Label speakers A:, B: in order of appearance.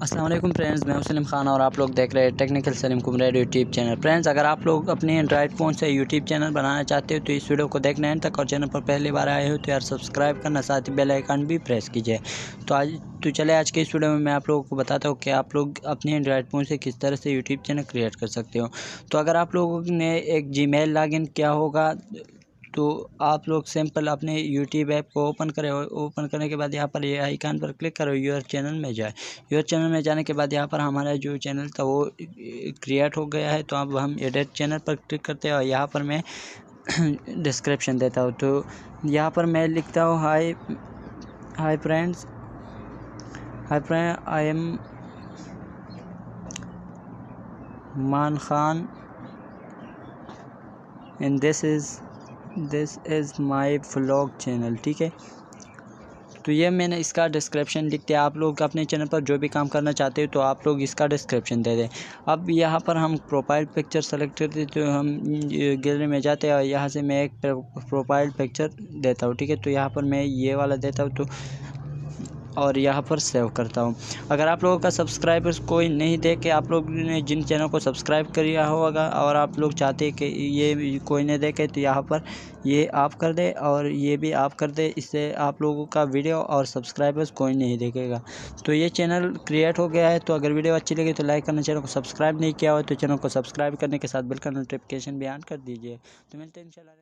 A: अस्सलाम वालेकुम फ्रेंड्स, मैं हूं सलीम खान और आप लोग देख रहे हैं technical Salim comrade YouTube channel. Friends, अगर आप लोग अपने एंड्रॉयड फ़ोन से यूट्यूब चैनल बनाना चाहते हो तो इस वीडियो को देखना है तक, और चैनल पर पहली बार आए हो तो यार सब्सक्राइब करना, साथ ही बेल आइकन भी प्रेस कीजिए। तो चले आज के इस वीडियो में मैं आप लोगों को बताता हूँ कि आप लोग अपने एंड्रॉयड फ़ोन से किस तरह से यूट्यूब चैनल क्रिएट कर सकते हो। तो अगर आप लोगों ने एक जीमेल लॉगिन किया होगा तो आप लोग सिंपल अपने यूट्यूब ऐप को ओपन करें। ओपन करने के बाद यहाँ पर ये आइकन पर क्लिक करो, यूर चैनल में जाए। यूर चैनल में जाने के बाद यहाँ पर हमारा जो चैनल था वो क्रिएट हो गया है। तो अब हम एडिट चैनल पर क्लिक करते हैं और यहाँ पर मैं डिस्क्रिप्शन देता हूँ। तो यहाँ पर मैं लिखता हूँ हाय फ्रेंड्स, आई एम मान Khan and this is my vlog channel. ठीक है, तो ये मैंने इसका डिस्क्रिप्शन लिख दिया। आप लोग अपने चैनल पर जो भी काम करना चाहते हो तो आप लोग इसका डिस्क्रिप्शन दे दें। अब यहाँ पर हम प्रोफाइल पिक्चर सेलेक्ट करते हैं, तो हम गैलरी में जाते हैं और यहाँ से मैं एक प्रोफाइल पिक्चर देता हूँ। ठीक है, तो यहाँ पर मैं ये वाला देता हूँ और यहाँ पर सेव करता हूँ। अगर आप लोगों का सब्सक्राइबर्स कोई नहीं देखे, आप लोग ने जिन चैनल को सब्सक्राइब किया होगा और आप लोग चाहते हैं कि ये कोई नहीं देखे, तो यहाँ पर ये आप कर दे और ये भी आप कर दे। इससे आप लोगों का वीडियो और सब्सक्राइबर्स कोई नहीं देखेगा। तो ये चैनल क्रिएट हो गया है। तो अगर वीडियो अच्छी लगी तो लाइक करना, चैनल को सब्सक्राइब नहीं किया हो तो चैनल को सब्सक्राइब करने के साथ बेल का नोटिफिकेशन भी ऑन कर दीजिए। तो मिलते हैं इंशाल्लाह।